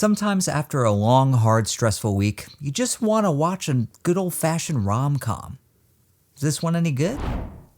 Sometimes after a long, hard, stressful week, you just want to watch a good old-fashioned rom-com. Is this one any good?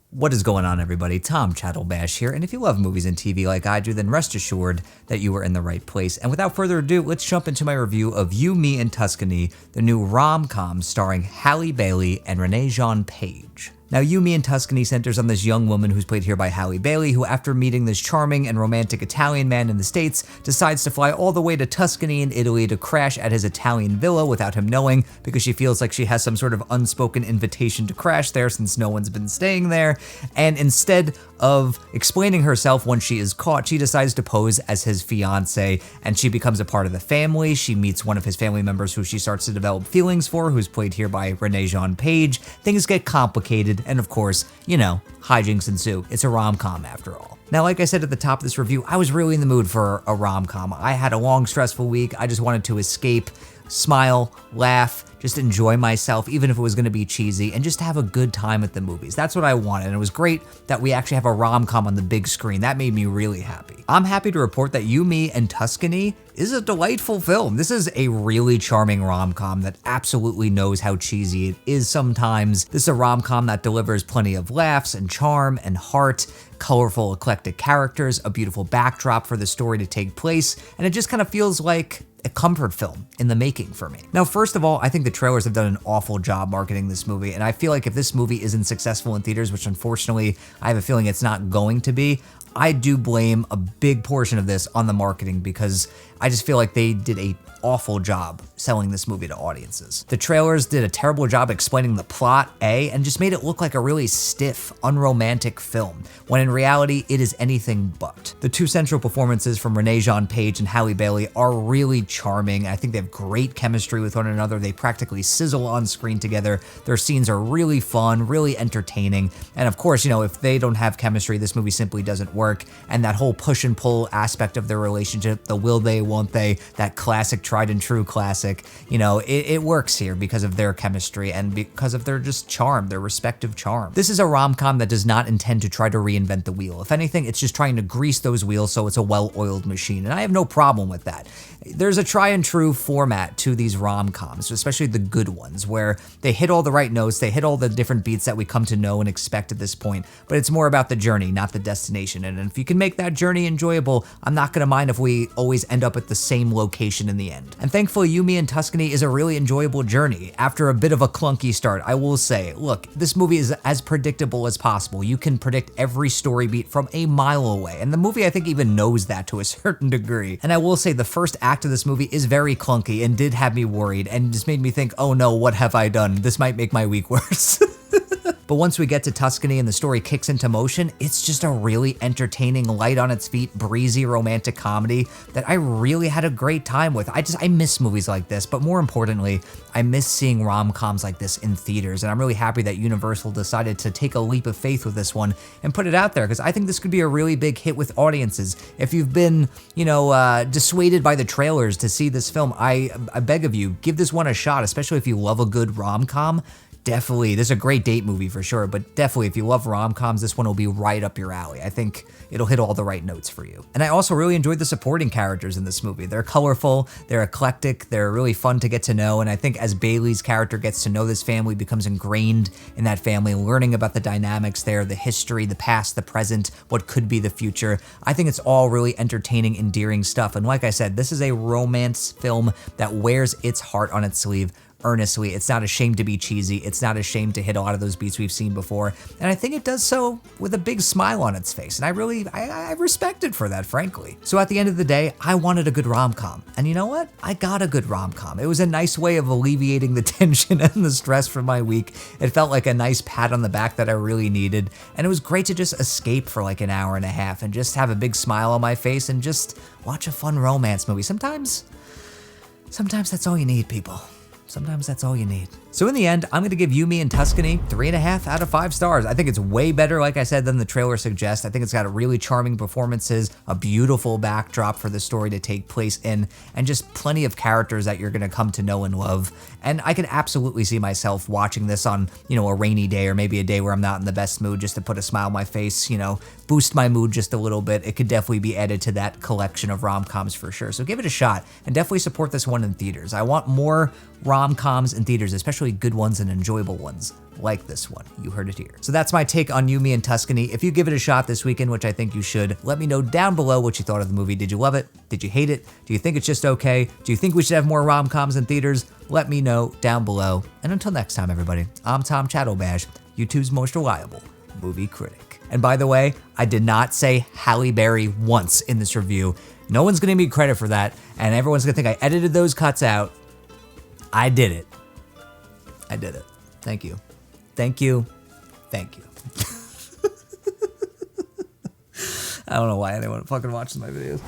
What is going on, everybody? Tom Chattelbash here, and if you love movies and TV like I do, then rest assured that you are in the right place. And without further ado, let's jump into my review of You, Me, and Tuscany, the new rom-com starring Halle Bailey and Rege-Jean Paige. Now, You, Me, and Tuscany centers on this young woman who's played here by Halle Bailey, who after meeting this charming and romantic Italian man in the States, decides to fly all the way to Tuscany in Italy to crash at his Italian villa without him knowing, because she feels like she has some sort of unspoken invitation to crash there since no one's been staying there. And instead of explaining herself when she is caught, she decides to pose as his fiance, and she becomes a part of the family. She meets one of his family members who she starts to develop feelings for, who's played here by Rege-Jean Paige. Things get complicated, and of course, you know, hijinks ensue. It's a rom-com after all. Now, like I said at the top of this review, I was really in the mood for a rom-com. I had a long, stressful week. I just wanted to escape, smile, laugh, just enjoy myself, even if it was gonna be cheesy, and just have a good time at the movies. That's what I wanted, and it was great that we actually have a rom-com on the big screen. That made me really happy. I'm happy to report that You, Me, and Tuscany is a delightful film. This is a really charming rom-com that absolutely knows how cheesy it is sometimes. This is a rom-com that delivers plenty of laughs and charm and heart, colorful, eclectic characters, a beautiful backdrop for the story to take place, and it just kind of feels like a comfort film in the making for me. Now, first of all, I think the trailers have done an awful job marketing this movie, and I feel like if this movie isn't successful in theaters, which unfortunately I have a feeling it's not going to be, I do blame a big portion of this on the marketing, because I just feel like they did an awful job selling this movie to audiences. The trailers did a terrible job explaining the plot, and just made it look like a really stiff, unromantic film, when in reality, it is anything but. The two central performances from Rege-Jean Paige and Halle Bailey are really charming. I think they have great chemistry with one another. They practically sizzle on screen together. Their scenes are really fun, really entertaining. And of course, you know, if they don't have chemistry, this movie simply doesn't work. And that whole push and pull aspect of their relationship, the will they, won't they, that classic tried and true classic, you know, it works here because of their chemistry and because of their just charm, their respective charm. This is a rom-com that does not intend to try to reinvent the wheel. If anything, it's just trying to grease those wheels so it's a well-oiled machine, and I have no problem with that. There's a try and true format to these rom-coms, especially the good ones, where they hit all the right notes, they hit all the different beats that we come to know and expect at this point, but it's more about the journey, not the destination. And if you can make that journey enjoyable, I'm not gonna mind if we always end up at the same location in the end. And thankfully, You, Me, and Tuscany is a really enjoyable journey. After a bit of a clunky start, I will say, look, this movie is as predictable as possible. You can predict every story beat from a mile away, and the movie, I think, even knows that to a certain degree. And I will say the first act of this movie is very clunky and did have me worried and just made me think, oh no, what have I done? This might make my week worse. But once we get to Tuscany and the story kicks into motion, it's just a really entertaining, light on its feet, breezy romantic comedy that I really had a great time with. I miss movies like this, but more importantly, I miss seeing rom-coms like this in theaters, and I'm really happy that Universal decided to take a leap of faith with this one and put it out there, because I think this could be a really big hit with audiences. If you've been, you know, dissuaded by the trailers to see this film, I beg of you, give this one a shot, especially if you love a good rom-com. Definitely, this is a great date movie for sure, but definitely if you love rom-coms, this one will be right up your alley. I think it'll hit all the right notes for you. And I also really enjoyed the supporting characters in this movie. They're colorful, they're eclectic, they're really fun to get to know, and I think as Bailey's character gets to know this family, becomes ingrained in that family, learning about the dynamics there, the history, the past, the present, what could be the future, I think it's all really entertaining, endearing stuff. And like I said, this is a romance film that wears its heart on its sleeve earnestly. It's not ashamed to be cheesy. It's not ashamed to hit a lot of those beats we've seen before. And I think it does so with a big smile on its face. And I respect it for that, frankly. So at the end of the day, I wanted a good rom-com. And you know what? I got a good rom-com. It was a nice way of alleviating the tension and the stress from my week. It felt like a nice pat on the back that I really needed. And it was great to just escape for like an hour and a half and just have a big smile on my face and just watch a fun romance movie. Sometimes that's all you need, people. Sometimes that's all you need. So in the end, I'm gonna give You, Me, and Tuscany 3.5 out of 5 stars. I think it's way better, like I said, than the trailer suggests. I think it's got really charming performances, a beautiful backdrop for the story to take place in, and just plenty of characters that you're gonna come to know and love. And I can absolutely see myself watching this on, a rainy day or maybe a day where I'm not in the best mood, just to put a smile on my face, boost my mood just a little bit. It could definitely be added to that collection of rom-coms for sure. So give it a shot and definitely support this one in theaters. I want more rom-coms in theaters, especially good ones and enjoyable ones like this one. You heard it here. So that's my take on You, Me, and Tuscany. If you give it a shot this weekend, which I think you should, let me know down below what you thought of the movie. Did you love it? Did you hate it? Do you think it's just okay? Do you think we should have more rom-coms in theaters? Let me know down below. And until next time, everybody, I'm Tom Chattelbash, YouTube's most reliable movie critic. And by the way, I did not say Halle Berry once in this review. No one's gonna give me credit for that, and everyone's gonna think I edited those cuts out. I did it. I did it. Thank you. Thank you. Thank you. I don't know why anyone fucking watches my videos.